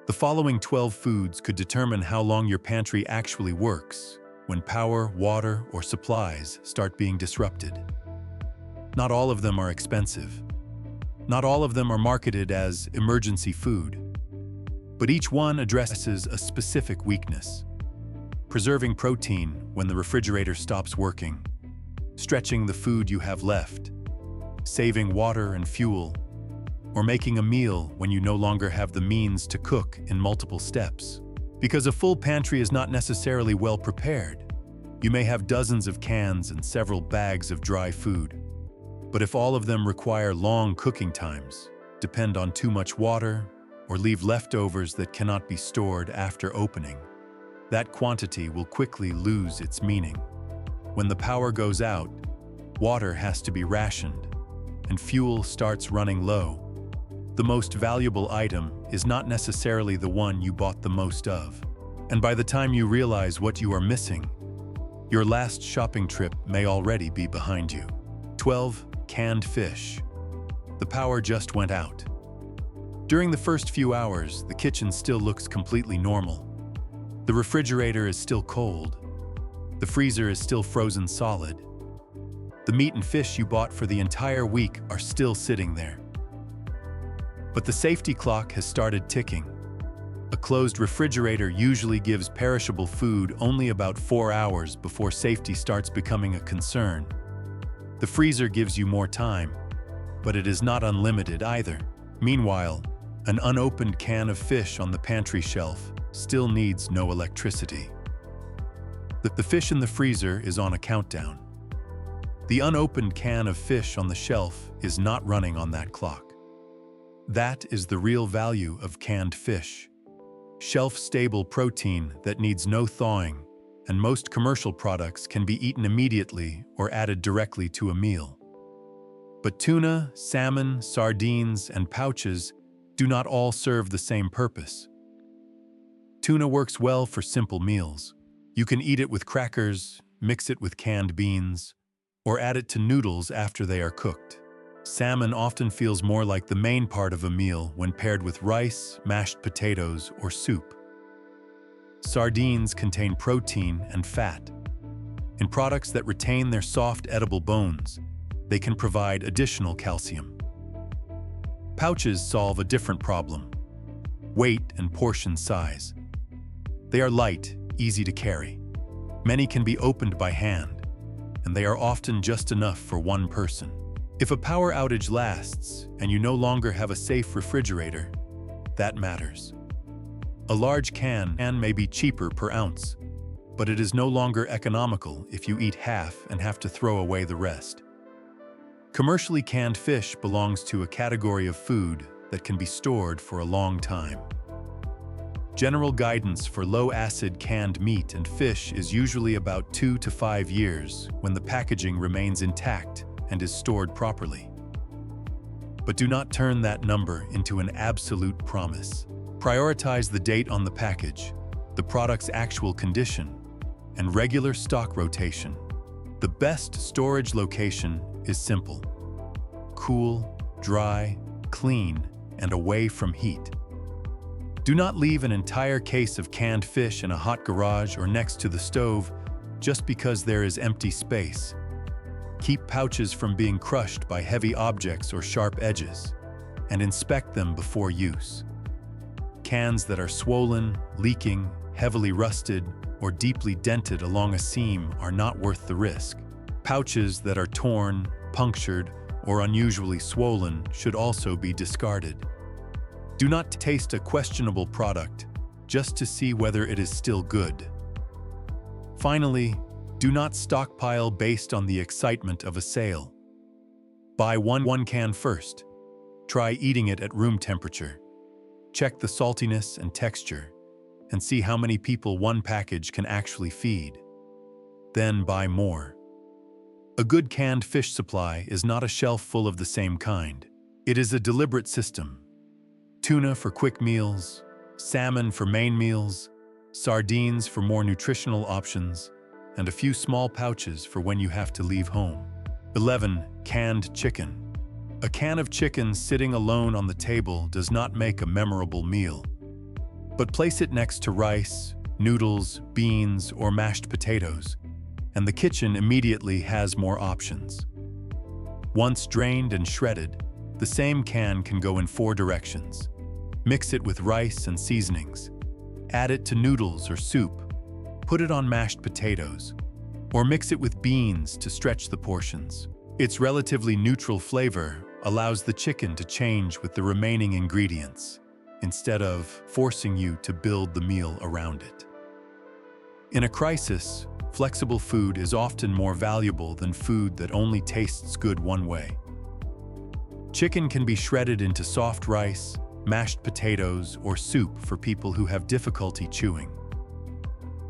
The following 12 foods could determine how long your pantry actually works when power, water, or supplies start being disrupted. Not all of them are expensive. Not all of them are marketed as emergency food. But each one addresses a specific weakness. Preserving protein when the refrigerator stops working. Stretching the food you have left. Saving water and fuel. Or making a meal when you no longer have the means to cook in multiple steps. Because a full pantry is not necessarily well prepared. You may have dozens of cans and several bags of dry food. But if all of them require long cooking times, depend on too much water, or leave leftovers that cannot be stored after opening, that quantity will quickly lose its meaning. When the power goes out, water has to be rationed, and fuel starts running low. The most valuable item is not necessarily the one you bought the most of. And by the time you realize what you are missing, your last shopping trip may already be behind you. 12. Canned fish. The power just went out. During the first few hours, the kitchen still looks completely normal. The refrigerator is still cold. The freezer is still frozen solid. The meat and fish you bought for the entire week are still sitting there. But the safety clock has started ticking. A closed refrigerator usually gives perishable food only about 4 hours before safety starts becoming a concern. The freezer gives you more time, but it is not unlimited either. Meanwhile, an unopened can of fish on the pantry shelf still needs no electricity. The fish in the freezer is on a countdown. The unopened can of fish on the shelf is not running on that clock. That is the real value of canned fish. Shelf-stable protein that needs no thawing, and most commercial products can be eaten immediately or added directly to a meal. But tuna, salmon, sardines, and pouches do not all serve the same purpose. Tuna works well for simple meals. You can eat it with crackers, mix it with canned beans, or add it to noodles after they are cooked. Salmon often feels more like the main part of a meal when paired with rice, mashed potatoes, or soup. Sardines contain protein and fat. In products that retain their soft, edible bones, they can provide additional calcium. Pouches solve a different problem: weight and portion size. They are light, easy to carry. Many can be opened by hand, and they are often just enough for one person. If a power outage lasts and you no longer have a safe refrigerator, that matters. A large can may be cheaper per ounce, but it is no longer economical if you eat half and have to throw away the rest. Commercially canned fish belongs to a category of food that can be stored for a long time. General guidance for low-acid canned meat and fish is usually about 2 to 5 years when the packaging remains intact and is stored properly. But do not turn that number into an absolute promise. Prioritize the date on the package, the product's actual condition, and regular stock rotation. The best storage location is simple: cool, dry, clean, and away from heat. Do not leave an entire case of canned fish in a hot garage or next to the stove just because there is empty space. Keep pouches from being crushed by heavy objects or sharp edges, and inspect them before use. Cans that are swollen, leaking, heavily rusted, or deeply dented along a seam are not worth the risk. Pouches that are torn, punctured, or unusually swollen should also be discarded. Do not taste a questionable product just to see whether it is still good. Finally, do not stockpile based on the excitement of a sale. Buy one can first. Try eating it at room temperature. Check the saltiness and texture, and see how many people one package can actually feed. Then buy more. A good canned fish supply is not a shelf full of the same kind. It is a deliberate system. Tuna for quick meals, salmon for main meals, sardines for more nutritional options, and a few small pouches for when you have to leave home. 11. Canned chicken. A can of chicken sitting alone on the table does not make a memorable meal. But place it next to rice, noodles, beans, or mashed potatoes, and the kitchen immediately has more options. Once drained and shredded, the same can go in 4 directions. Mix it with rice and seasonings. Add it to noodles or soup. Put it on mashed potatoes. Or mix it with beans to stretch the portions. Its relatively neutral flavor allows the chicken to change with the remaining ingredients, instead of forcing you to build the meal around it. In a crisis, flexible food is often more valuable than food that only tastes good one way. Chicken can be shredded into soft rice, mashed potatoes, or soup for people who have difficulty chewing.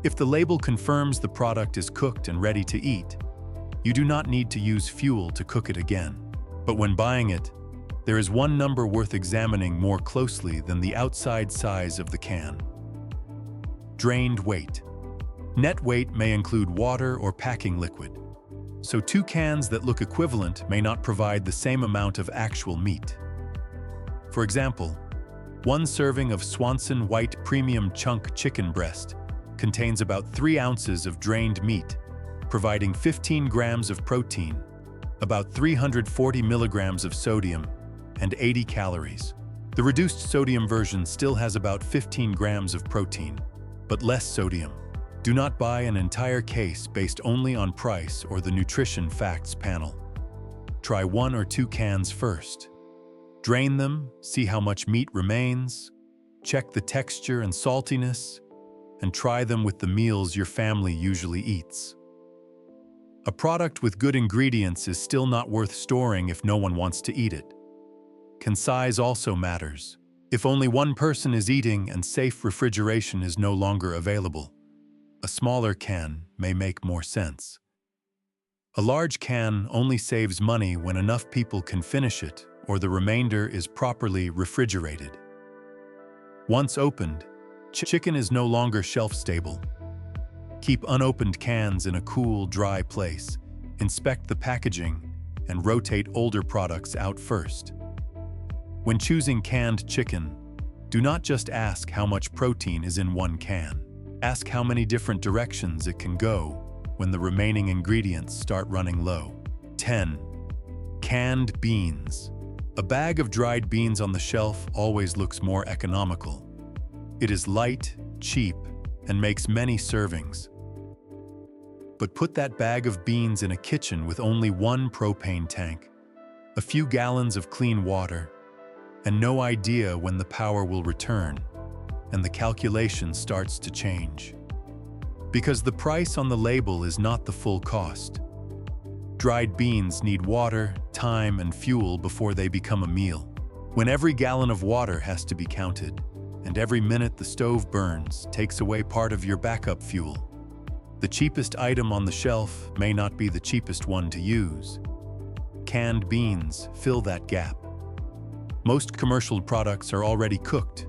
If the label confirms the product is cooked and ready to eat, you do not need to use fuel to cook it again. But when buying it, there is one number worth examining more closely than the outside size of the can. Drained weight. Net weight may include water or packing liquid, so 2 cans that look equivalent may not provide the same amount of actual meat. For example, 1 serving of Swanson White Premium Chunk Chicken Breast contains about 3 ounces of drained meat, providing 15 grams of protein, about 340 milligrams of sodium, and 80 calories. The reduced sodium version still has about 15 grams of protein, but less sodium. Do not buy an entire case based only on price or the nutrition facts panel. Try 1 or 2 cans first. Drain them, see how much meat remains, check the texture and saltiness, and try them with the meals your family usually eats. A product with good ingredients is still not worth storing if no one wants to eat it. Size also matters. If only one person is eating and safe refrigeration is no longer available, a smaller can may make more sense. A large can only saves money when enough people can finish it or the remainder is properly refrigerated. Once opened, chicken is no longer shelf-stable. Keep unopened cans in a cool, dry place, inspect the packaging, and rotate older products out first. When choosing canned chicken, do not just ask how much protein is in 1 can. Ask how many different directions it can go when the remaining ingredients start running low. 10. Canned beans. A bag of dried beans on the shelf always looks more economical. It is light, cheap, and makes many servings. But put that bag of beans in a kitchen with only 1 propane tank, a few gallons of clean water, and no idea when the power will return, and the calculation starts to change. Because the price on the label is not the full cost. Dried beans need water, time, and fuel before they become a meal. When every gallon of water has to be counted, and every minute the stove burns takes away part of your backup fuel, the cheapest item on the shelf may not be the cheapest one to use. Canned beans fill that gap. Most commercial products are already cooked.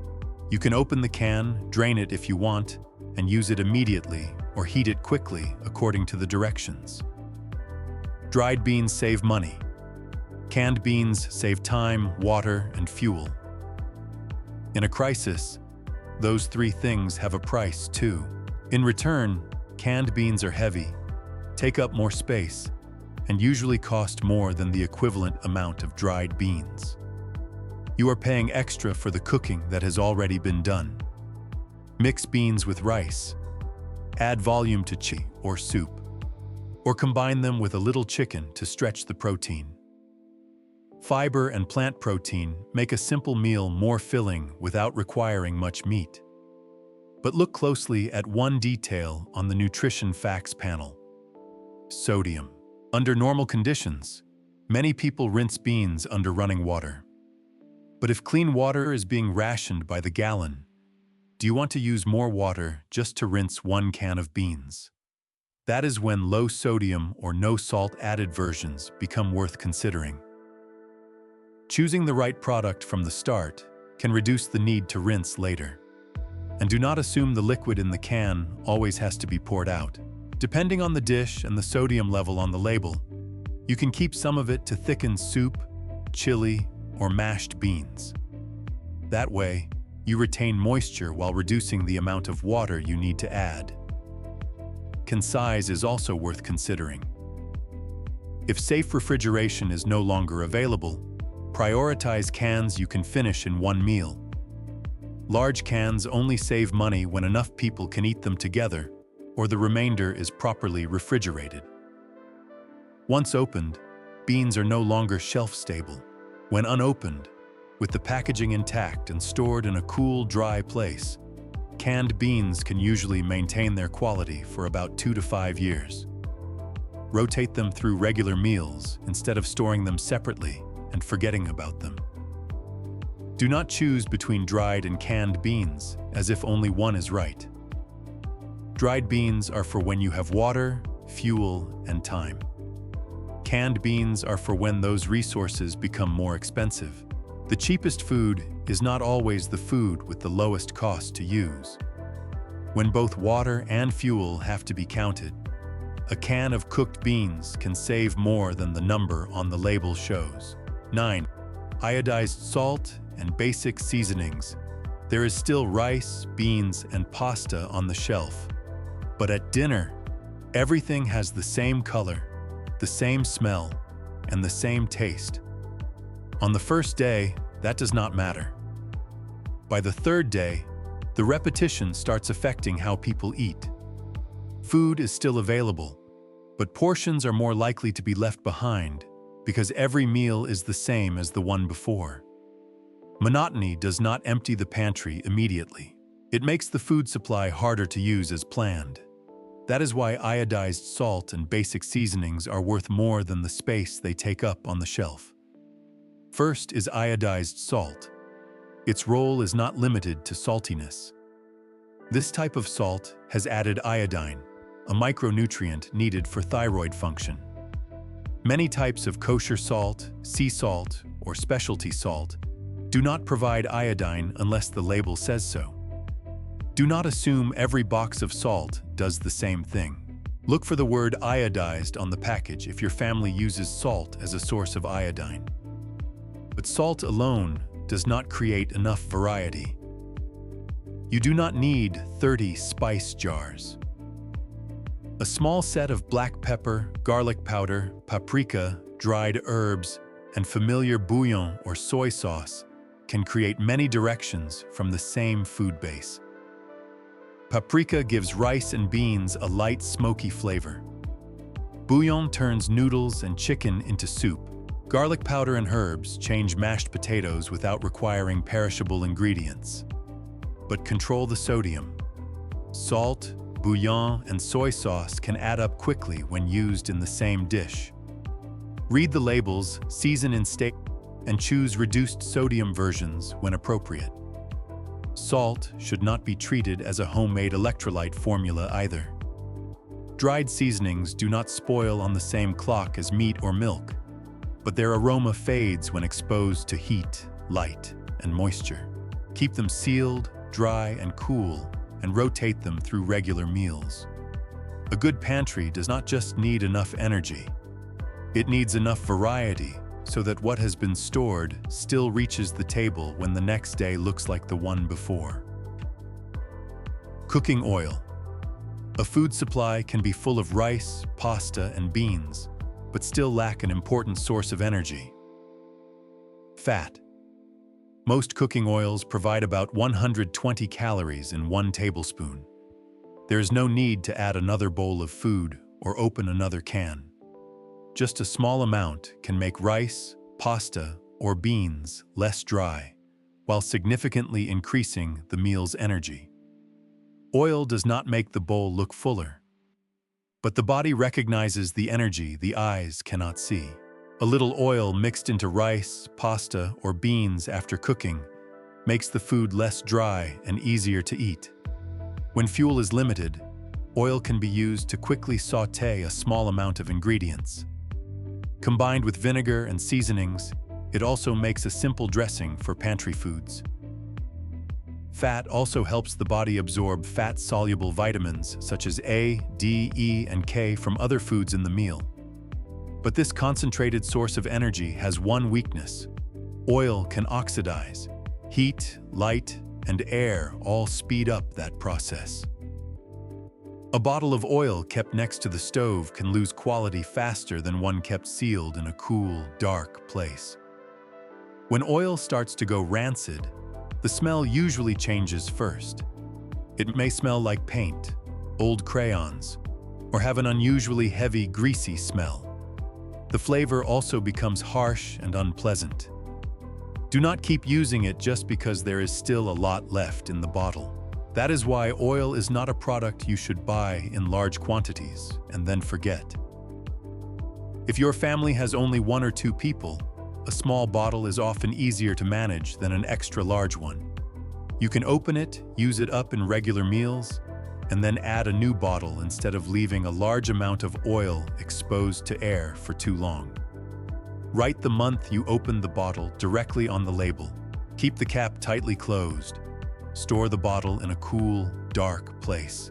You can open the can, drain it if you want, and use it immediately or heat it quickly according to the directions. Dried beans save money. Canned beans save time, water, and fuel. In a crisis, those 3 things have a price too. In return, canned beans are heavy, take up more space, and usually cost more than the equivalent amount of dried beans. You are paying extra for the cooking that has already been done. Mix beans with rice. Add volume to chili or soup. Or combine them with a little chicken to stretch the protein. Fiber and plant protein make a simple meal more filling without requiring much meat. But look closely at one detail on the nutrition facts panel. Sodium. Under normal conditions, many people rinse beans under running water. But if clean water is being rationed by the gallon, do you want to use more water just to rinse 1 can of beans? That is when low sodium or no salt added versions become worth considering. Choosing the right product from the start can reduce the need to rinse later. And do not assume the liquid in the can always has to be poured out. Depending on the dish and the sodium level on the label, you can keep some of it to thicken soup, chili, or mashed beans. That way, you retain moisture while reducing the amount of water you need to add. Can size is also worth considering. If safe refrigeration is no longer available, prioritize cans you can finish in one meal. Large cans only save money when enough people can eat them together, or the remainder is properly refrigerated. Once opened, beans are no longer shelf-stable. When unopened, with the packaging intact and stored in a cool, dry place, canned beans can usually maintain their quality for about 2 to 5 years. Rotate them through regular meals instead of storing them separately and forgetting about them. Do not choose between dried and canned beans, as if only one is right. Dried beans are for when you have water, fuel, and time. Canned beans are for when those resources become more expensive. The cheapest food is not always the food with the lowest cost to use. When both water and fuel have to be counted, a can of cooked beans can save more than the number on the label shows. 9. Iodized salt and basic seasonings. There is still rice, beans, and pasta on the shelf. But at dinner, everything has the same color, the same smell, and the same taste. On the first day, that does not matter. By the third day, the repetition starts affecting how people eat. Food is still available, but portions are more likely to be left behind because every meal is the same as the one before. Monotony does not empty the pantry immediately. It makes the food supply harder to use as planned. That is why iodized salt and basic seasonings are worth more than the space they take up on the shelf. First is iodized salt. Its role is not limited to saltiness. This type of salt has added iodine, a micronutrient needed for thyroid function. Many types of kosher salt, sea salt, or specialty salt do not provide iodine unless the label says so. Do not assume every box of salt does the same thing. Look for the word iodized on the package if your family uses salt as a source of iodine. But salt alone does not create enough variety. You do not need 30 spice jars. A small set of black pepper, garlic powder, paprika, dried herbs, and familiar bouillon or soy sauce can create many directions from the same food base. Paprika gives rice and beans a light, smoky flavor. Bouillon turns noodles and chicken into soup. Garlic powder and herbs change mashed potatoes without requiring perishable ingredients. But control the sodium. Salt, bouillon, and soy sauce can add up quickly when used in the same dish. Read the labels, season in steak, and choose reduced sodium versions when appropriate. Salt should not be treated as a homemade electrolyte formula either. Dried seasonings do not spoil on the same clock as meat or milk, but their aroma fades when exposed to heat, light, and moisture. Keep them sealed, dry, and cool, and rotate them through regular meals. A good pantry does not just need enough energy. It needs enough variety so that what has been stored still reaches the table when the next day looks like the one before. Cooking oil. A food supply can be full of rice, pasta, and beans, but still lack an important source of energy. Fat. Most cooking oils provide about 120 calories in 1 tablespoon. There is no need to add another bowl of food or open another can. Just a small amount can make rice, pasta, or beans less dry, while significantly increasing the meal's energy. Oil does not make the bowl look fuller, but the body recognizes the energy the eyes cannot see. A little oil mixed into rice, pasta, or beans after cooking makes the food less dry and easier to eat. When fuel is limited, oil can be used to quickly sauté a small amount of ingredients. Combined with vinegar and seasonings, it also makes a simple dressing for pantry foods. Fat also helps the body absorb fat-soluble vitamins such as A, D, E, and K from other foods in the meal. But this concentrated source of energy has one weakness. Oil can oxidize. Heat, light, and air all speed up that process. A bottle of oil kept next to the stove can lose quality faster than one kept sealed in a cool, dark place. When oil starts to go rancid, the smell usually changes first. It may smell like paint, old crayons, or have an unusually heavy, greasy smell. The flavor also becomes harsh and unpleasant. Do not keep using it just because there is still a lot left in the bottle. That is why oil is not a product you should buy in large quantities and then forget. If your family has only 1 or 2 people, a small bottle is often easier to manage than an extra large one. You can open it, use it up in regular meals, and then add a new bottle instead of leaving a large amount of oil exposed to air for too long. Write the month you opened the bottle directly on the label. Keep the cap tightly closed. Store the bottle in a cool, dark place,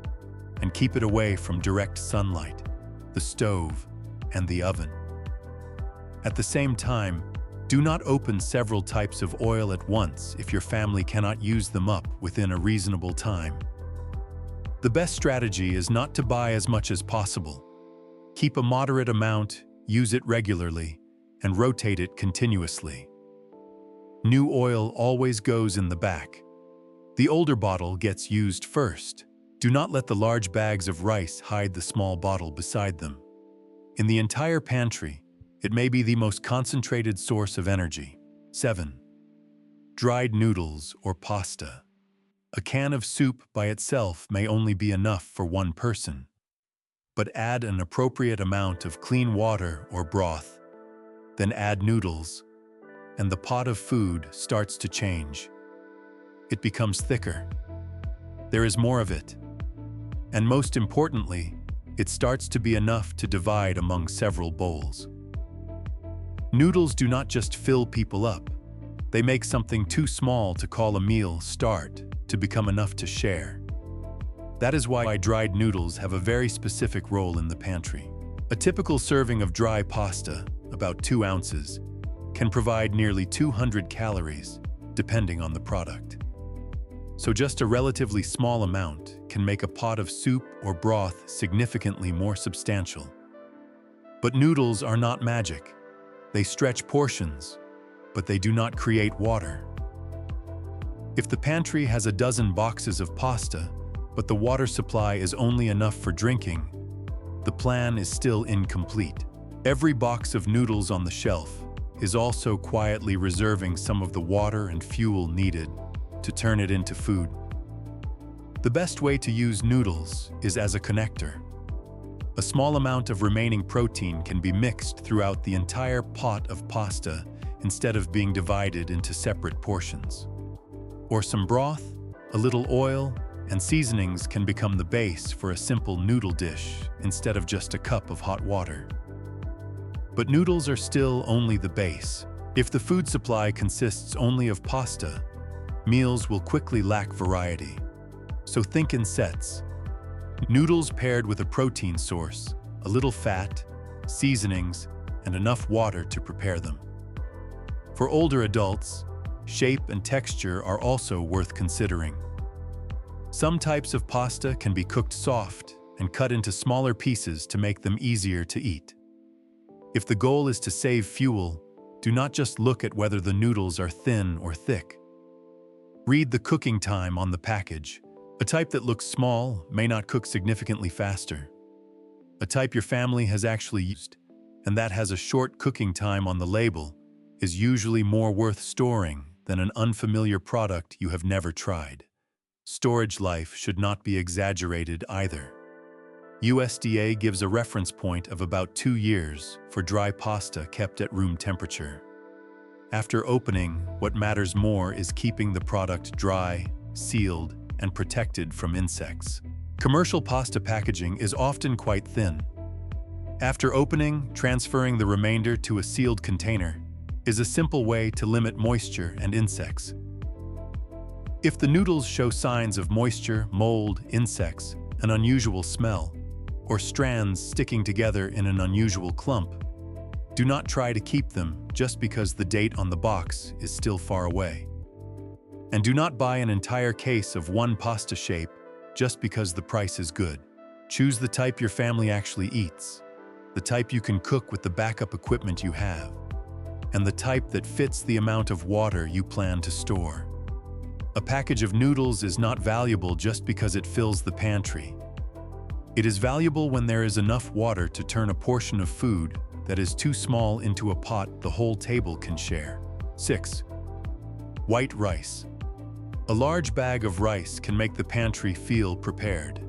and keep it away from direct sunlight, the stove, and the oven. At the same time, do not open several types of oil at once if your family cannot use them up within a reasonable time. The best strategy is not to buy as much as possible. Keep a moderate amount, use it regularly, and rotate it continuously. New oil always goes in the back. The older bottle gets used first. Do not let the large bags of rice hide the small bottle beside them. In the entire pantry, it may be the most concentrated source of energy. 7. Dried noodles or pasta. A can of soup by itself may only be enough for one person. But add an appropriate amount of clean water or broth. Then add noodles, and the pot of food starts to change. It becomes thicker. There is more of it. And most importantly, it starts to be enough to divide among several bowls. Noodles do not just fill people up. They make something too small to call a meal start to become enough to share. That is why dried noodles have a very specific role in the pantry. A typical serving of dry pasta, about 2 ounces, can provide nearly 200 calories, depending on the product. So just a relatively small amount can make a pot of soup or broth significantly more substantial. But noodles are not magic. They stretch portions, but they do not create water. If the pantry has a dozen boxes of pasta, but the water supply is only enough for drinking, the plan is still incomplete. Every box of noodles on the shelf is also quietly reserving some of the water and fuel needed to turn it into food. The best way to use noodles is as a connector. A small amount of remaining protein can be mixed throughout the entire pot of pasta instead of being divided into separate portions. Or some broth, a little oil, and seasonings can become the base for a simple noodle dish instead of just a cup of hot water. But noodles are still only the base. If the food supply consists only of pasta, meals will quickly lack variety. So think in sets. Noodles paired with a protein source, a little fat, seasonings, and enough water to prepare them. For older adults, shape and texture are also worth considering. Some types of pasta can be cooked soft and cut into smaller pieces to make them easier to eat. If the goal is to save fuel, do not just look at whether the noodles are thin or thick. Read the cooking time on the package. A type that looks small may not cook significantly faster. A type your family has actually used, and that has a short cooking time on the label, is usually more worth storing than an unfamiliar product you have never tried. Storage life should not be exaggerated either. USDA gives a reference point of about 2 years for dry pasta kept at room temperature. After opening, what matters more is keeping the product dry, sealed, and protected from insects. Commercial pasta packaging is often quite thin. After opening, transferring the remainder to a sealed container is a simple way to limit moisture and insects. If the noodles show signs of moisture, mold, insects, an unusual smell, or strands sticking together in an unusual clump, do not try to keep them just because the date on the box is still far away. And do not buy an entire case of one pasta shape just because the price is good. Choose the type your family actually eats, the type you can cook with the backup equipment you have, and the type that fits the amount of water you plan to store. A package of noodles is not valuable just because it fills the pantry. It is valuable when there is enough water to turn a portion of food that is too small into a pot the whole table can share. 6. White rice. A large bag of rice can make the pantry feel prepared.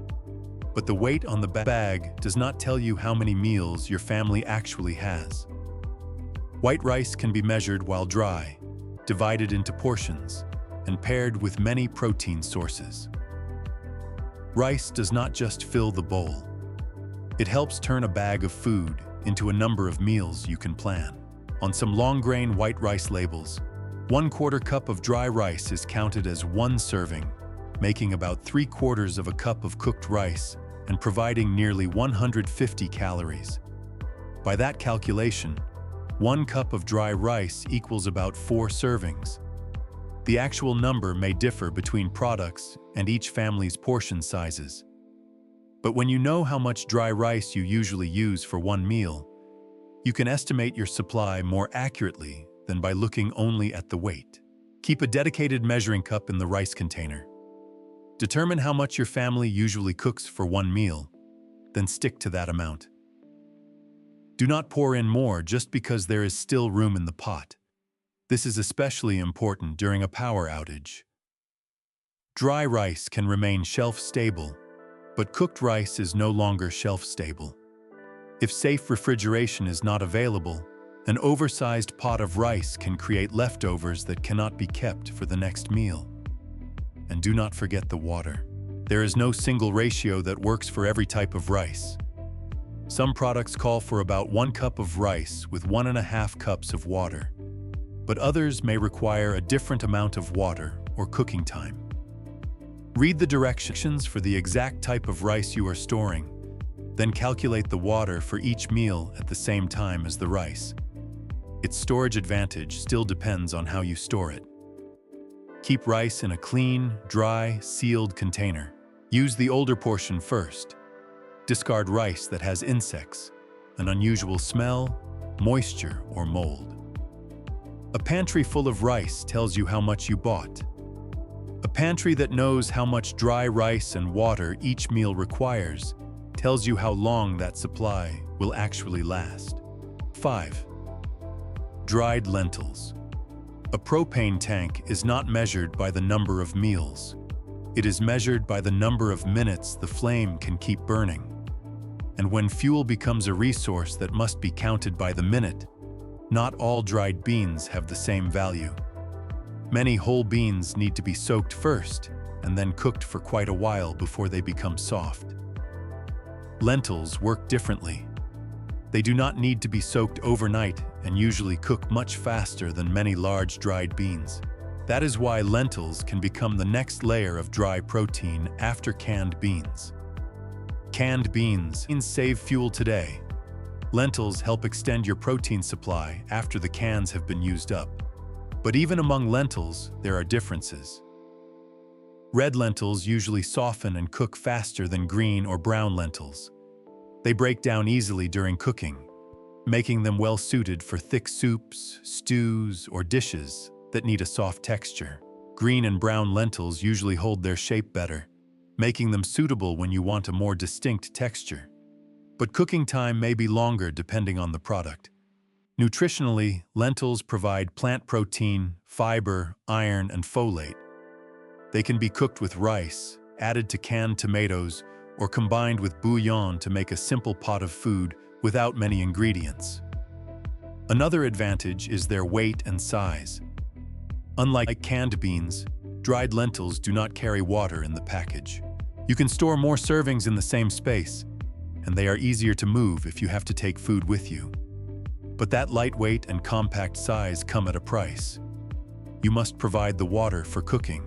But the weight on the bag does not tell you how many meals your family actually has. White rice can be measured while dry, divided into portions, and paired with many protein sources. Rice does not just fill the bowl. It helps turn a bag of food into a number of meals you can plan. On some long-grain white rice labels, 1/4 cup of dry rice is counted as one serving, making about 3/4 of a cup of cooked rice and providing nearly 150 calories. By that calculation, 1 cup of dry rice equals about 4 servings. The actual number may differ between products and each family's portion sizes. But when you know how much dry rice you usually use for one meal, you can estimate your supply more accurately than by looking only at the weight. Keep a dedicated measuring cup in the rice container. Determine how much your family usually cooks for one meal, then stick to that amount. Do not pour in more just because there is still room in the pot. This is especially important during a power outage. Dry rice can remain shelf-stable, but cooked rice is no longer shelf-stable. If safe refrigeration is not available, an oversized pot of rice can create leftovers that cannot be kept for the next meal. And do not forget the water. There is no single ratio that works for every type of rice. Some products call for about 1 cup of rice with 1.5 cups of water, but others may require a different amount of water or cooking time. Read the directions for the exact type of rice you are storing, then calculate the water for each meal at the same time as the rice. Its storage advantage still depends on how you store it. Keep rice in a clean, dry, sealed container. Use the older portion first. Discard rice that has insects, an unusual smell, moisture, or mold. A pantry full of rice tells you how much you bought. A pantry that knows how much dry rice and water each meal requires tells you how long that supply will actually last. 5. Dried lentils. A propane tank is not measured by the number of meals. It is measured by the number of minutes the flame can keep burning. And when fuel becomes a resource that must be counted by the minute, not all dried beans have the same value. Many whole beans need to be soaked first and then cooked for quite a while before they become soft. Lentils work differently. They do not need to be soaked overnight and usually cook much faster than many large dried beans. That is why lentils can become the next layer of dry protein after canned beans. Canned beans save fuel today. Lentils help extend your protein supply after the cans have been used up. But even among lentils, there are differences. Red lentils usually soften and cook faster than green or brown lentils. They break down easily during cooking, making them well-suited for thick soups, stews, or dishes that need a soft texture. Green and brown lentils usually hold their shape better, making them suitable when you want a more distinct texture. But cooking time may be longer depending on the product. Nutritionally, lentils provide plant protein, fiber, iron, and folate. They can be cooked with rice, added to canned tomatoes, or combined with bouillon to make a simple pot of food without many ingredients. Another advantage is their weight and size. Unlike canned beans, dried lentils do not carry water in the package. You can store more servings in the same space, and they are easier to move if you have to take food with you. But that lightweight and compact size come at a price. You must provide the water for cooking.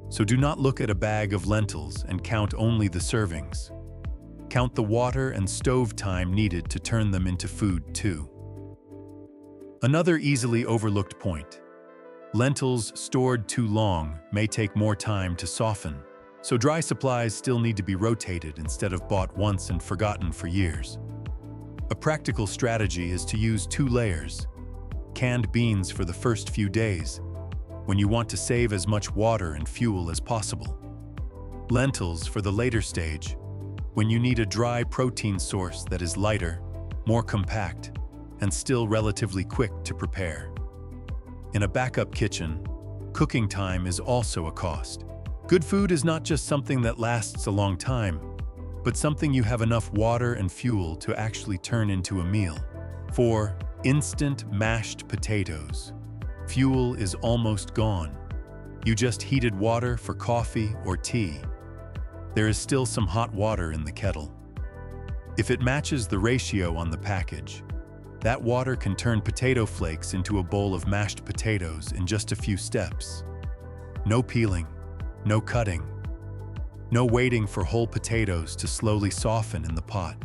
So do not look at a bag of lentils and count only the servings. Count the water and stove time needed to turn them into food too. Another easily overlooked point. Lentils stored too long may take more time to soften, so dry supplies still need to be rotated instead of bought once and forgotten for years. A practical strategy is to use 2 layers. Canned beans for the first few days, when you want to save as much water and fuel as possible. Lentils for the later stage, when you need a dry protein source that is lighter, more compact, and still relatively quick to prepare. In a backup kitchen, cooking time is also a cost. Good food is not just something that lasts a long time, but something you have enough water and fuel to actually turn into a meal. 4. Instant mashed potatoes. Fuel is almost gone. You just heated water for coffee or tea. There is still some hot water in the kettle. If it matches the ratio on the package, that water can turn potato flakes into a bowl of mashed potatoes in just a few steps. No peeling, no cutting, no waiting for whole potatoes to slowly soften in the pot.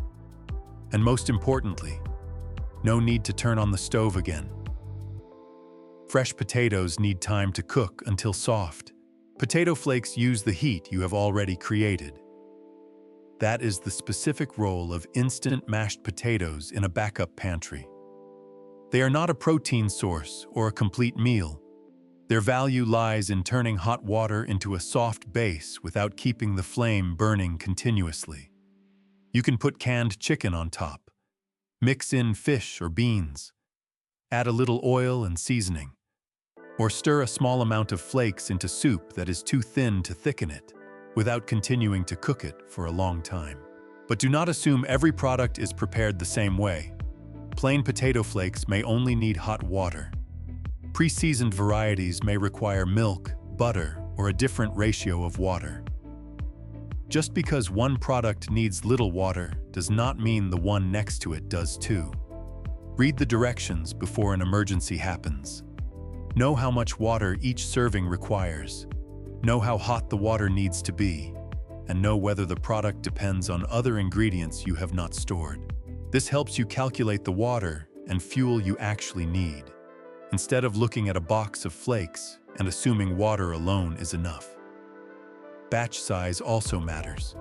And most importantly, no need to turn on the stove again. Fresh potatoes need time to cook until soft. Potato flakes use the heat you have already created. That is the specific role of instant mashed potatoes in a backup pantry. They are not a protein source or a complete meal. Their value lies in turning hot water into a soft base without keeping the flame burning continuously. You can put canned chicken on top, mix in fish or beans, add a little oil and seasoning, or stir a small amount of flakes into soup that is too thin to thicken it, without continuing to cook it for a long time. But do not assume every product is prepared the same way. Plain potato flakes may only need hot water. Pre-seasoned varieties may require milk, butter, or a different ratio of water. Just because one product needs little water does not mean the one next to it does too. Read the directions before an emergency happens. Know how much water each serving requires. Know how hot the water needs to be, and know whether the product depends on other ingredients you have not stored. This helps you calculate the water and fuel you actually need, instead of looking at a box of flakes and assuming water alone is enough. Batch size also matters.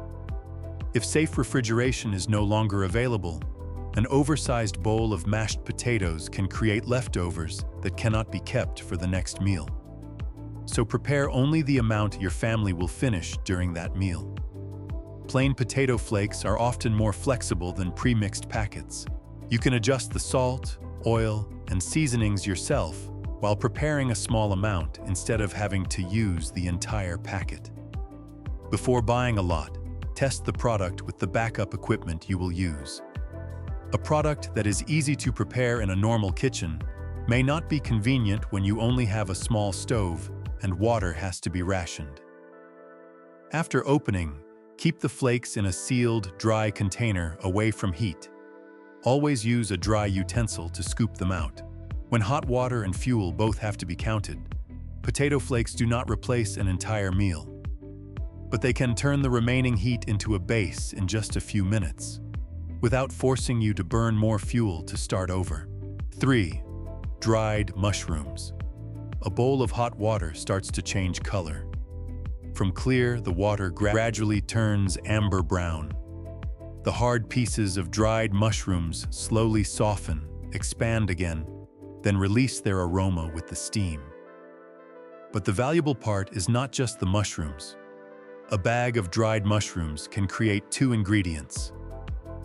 If safe refrigeration is no longer available, an oversized bowl of mashed potatoes can create leftovers that cannot be kept for the next meal. So prepare only the amount your family will finish during that meal. Plain potato flakes are often more flexible than pre-mixed packets. You can adjust the salt, oil, and seasonings yourself while preparing a small amount instead of having to use the entire packet. Before buying a lot, test the product with the backup equipment you will use. A product that is easy to prepare in a normal kitchen may not be convenient when you only have a small stove and water has to be rationed. After opening, keep the flakes in a sealed, dry container away from heat. Always use a dry utensil to scoop them out. When hot water and fuel both have to be counted, potato flakes do not replace an entire meal, but they can turn the remaining heat into a base in just a few minutes, without forcing you to burn more fuel to start over. 3. Dried mushrooms. A bowl of hot water starts to change color. From clear, the water gradually turns amber brown. The hard pieces of dried mushrooms slowly soften, expand again, then release their aroma with the steam. But the valuable part is not just the mushrooms. A bag of dried mushrooms can create 2 ingredients.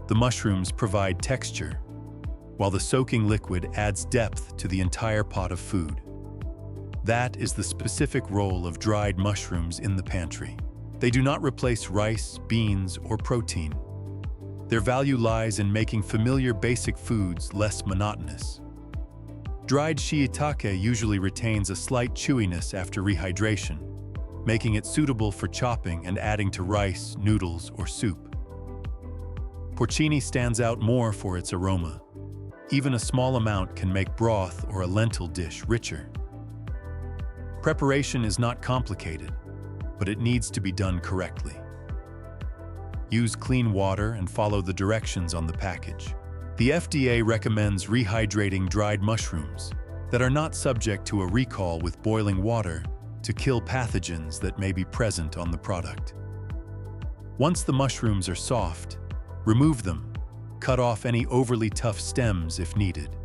The mushrooms provide texture, while the soaking liquid adds depth to the entire pot of food. That is the specific role of dried mushrooms in the pantry. They do not replace rice, beans, or protein. Their value lies in making familiar basic foods less monotonous. Dried shiitake usually retains a slight chewiness after rehydration, making it suitable for chopping and adding to rice, noodles, or soup. Porcini stands out more for its aroma. Even a small amount can make broth or a lentil dish richer. Preparation is not complicated, but it needs to be done correctly. Use clean water and follow the directions on the package. The FDA recommends rehydrating dried mushrooms, that are not subject to a recall with boiling water to kill pathogens that may be present on the product. Once the mushrooms are soft, remove them, cut off any overly tough stems if needed,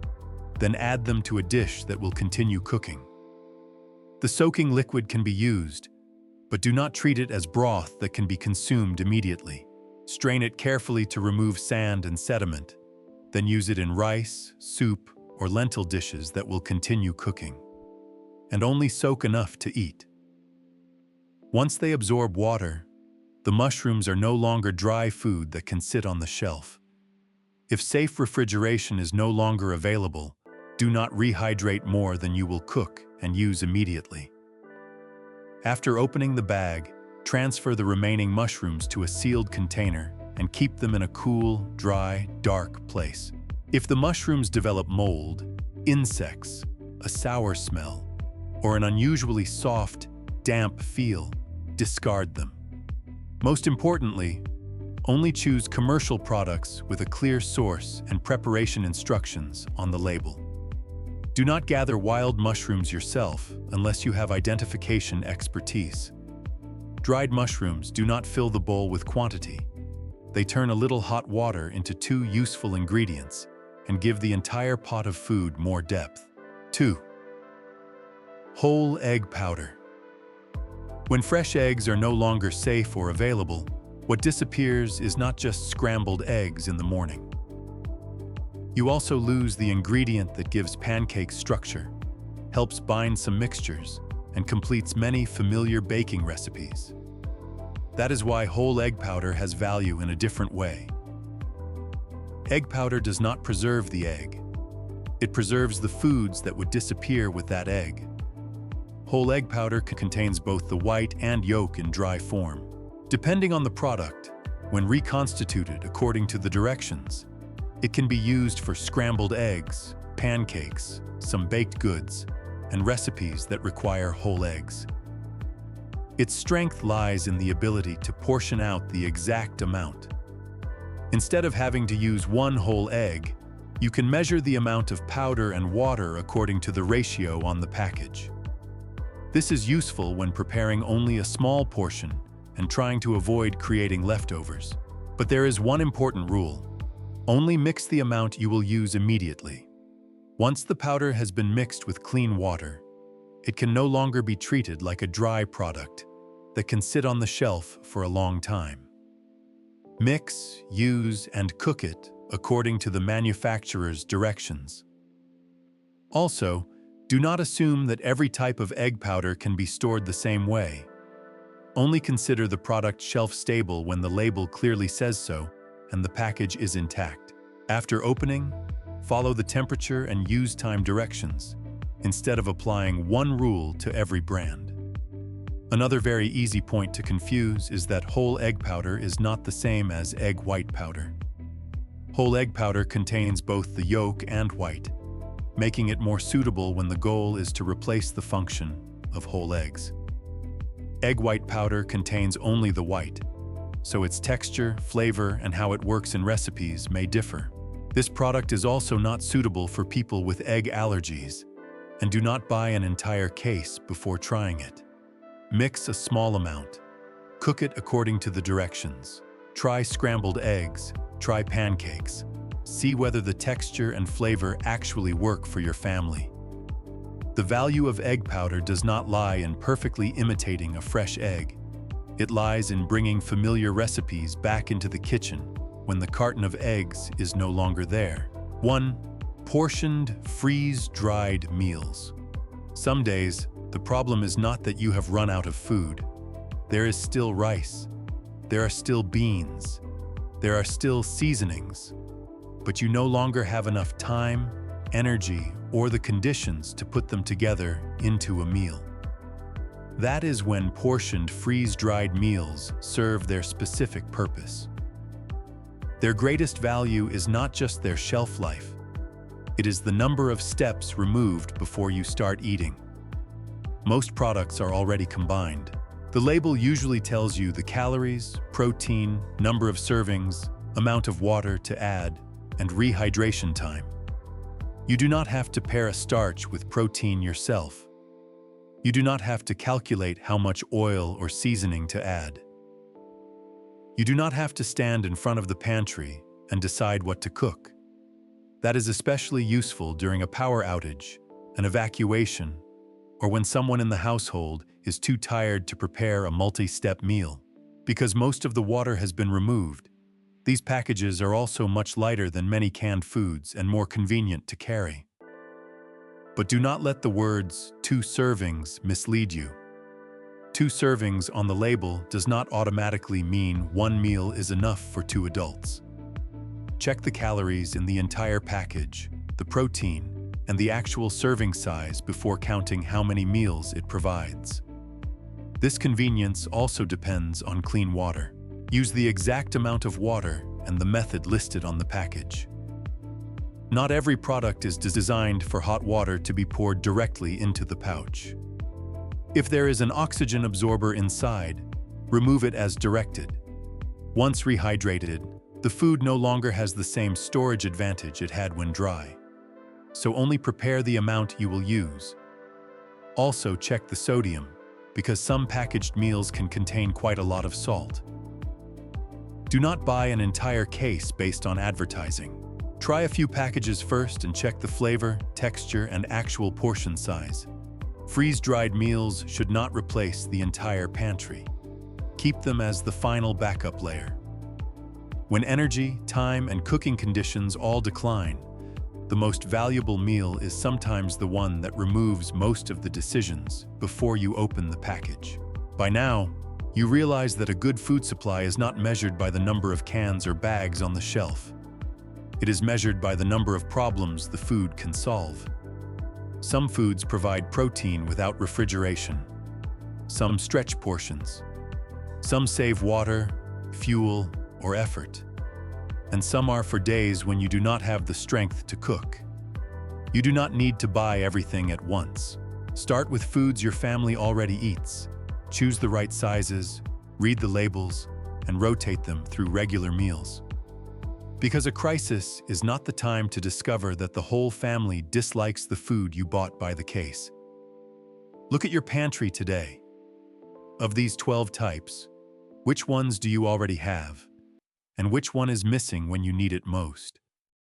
then add them to a dish that will continue cooking. The soaking liquid can be used, but do not treat it as broth that can be consumed immediately. Strain it carefully to remove sand and sediment, then use it in rice, soup, or lentil dishes that will continue cooking, and only soak enough to eat. Once they absorb water, the mushrooms are no longer dry food that can sit on the shelf. If safe refrigeration is no longer available, do not rehydrate more than you will cook and use immediately. After opening the bag, transfer the remaining mushrooms to a sealed container and keep them in a cool, dry, dark place. If the mushrooms develop mold, insects, a sour smell, or an unusually soft, damp feel, discard them. Most importantly, only choose commercial products with a clear source and preparation instructions on the label. Do not gather wild mushrooms yourself unless you have identification expertise. Dried mushrooms do not fill the bowl with quantity. They turn a little hot water into 2 useful ingredients and give the entire pot of food more depth. 2. Whole egg powder. When fresh eggs are no longer safe or available, what disappears is not just scrambled eggs in the morning. You also lose the ingredient that gives pancakes structure, helps bind some mixtures, and completes many familiar baking recipes. That is why whole egg powder has value in a different way. Egg powder does not preserve the egg. It preserves the foods that would disappear with that egg. Whole egg powder contains both the white and yolk in dry form. Depending on the product, when reconstituted according to the directions, it can be used for scrambled eggs, pancakes, some baked goods, and recipes that require whole eggs. Its strength lies in the ability to portion out the exact amount. Instead of having to use one whole egg, you can measure the amount of powder and water according to the ratio on the package. This is useful when preparing only a small portion and trying to avoid creating leftovers. But there is one important rule. Only mix the amount you will use immediately. Once the powder has been mixed with clean water, it can no longer be treated like a dry product that can sit on the shelf for a long time. Mix, use, and cook it according to the manufacturer's directions. Also, do not assume that every type of egg powder can be stored the same way. Only consider the product shelf-stable when the label clearly says so and the package is intact. After opening, follow the temperature and use time directions, instead of applying one rule to every brand. Another very easy point to confuse is that whole egg powder is not the same as egg white powder. Whole egg powder contains both the yolk and white, making it more suitable when the goal is to replace the function of whole eggs. Egg white powder contains only the white, so its texture, flavor, and how it works in recipes may differ. This product is also not suitable for people with egg allergies, and do not buy an entire case before trying it. Mix a small amount. Cook it according to the directions. Try scrambled eggs, try pancakes. See whether the texture and flavor actually work for your family. The value of egg powder does not lie in perfectly imitating a fresh egg. It lies in bringing familiar recipes back into the kitchen when the carton of eggs is no longer there. 1. Portioned, freeze-dried meals. Some days, the problem is not that you have run out of food. There is still rice. There are still beans. There are still seasonings. But you no longer have enough time, energy, or the conditions to put them together into a meal. That is when portioned freeze-dried meals serve their specific purpose. Their greatest value is not just their shelf life. It is the number of steps removed before you start eating. Most products are already combined. The label usually tells you the calories, protein, number of servings, amount of water to add, and rehydration time. You do not have to pair a starch with protein yourself. You do not have to calculate how much oil or seasoning to add. You do not have to stand in front of the pantry and decide what to cook. That is especially useful during a power outage, an evacuation, or when someone in the household is too tired to prepare a multi-step meal. Because most of the water has been removed, these packages are also much lighter than many canned foods and more convenient to carry. But do not let the words 2 servings mislead you. 2 servings on the label does not automatically mean 1 meal is enough for 2 adults. Check the calories in the entire package, the protein, and the actual serving size before counting how many meals it provides. This convenience also depends on clean water. Use the exact amount of water and the method listed on the package. Not every product is designed for hot water to be poured directly into the pouch. If there is an oxygen absorber inside, remove it as directed. Once rehydrated, the food no longer has the same storage advantage it had when dry. So only prepare the amount you will use. Also check the sodium, because some packaged meals can contain quite a lot of salt. Do not buy an entire case based on advertising. Try a few packages first and check the flavor, texture, and actual portion size. Freeze-dried meals should not replace the entire pantry. Keep them as the final backup layer. When energy, time, and cooking conditions all decline, the most valuable meal is sometimes the one that removes most of the decisions before you open the package. By now, you realize that a good food supply is not measured by the number of cans or bags on the shelf. It is measured by the number of problems the food can solve. Some foods provide protein without refrigeration. Some stretch portions. Some save water, fuel, or effort. And some are for days when you do not have the strength to cook. You do not need to buy everything at once. Start with foods your family already eats. Choose the right sizes, read the labels, and rotate them through regular meals. Because a crisis is not the time to discover that the whole family dislikes the food you bought by the case. Look at your pantry today. Of these 12 types, which ones do you already have? And which one is missing when you need it most?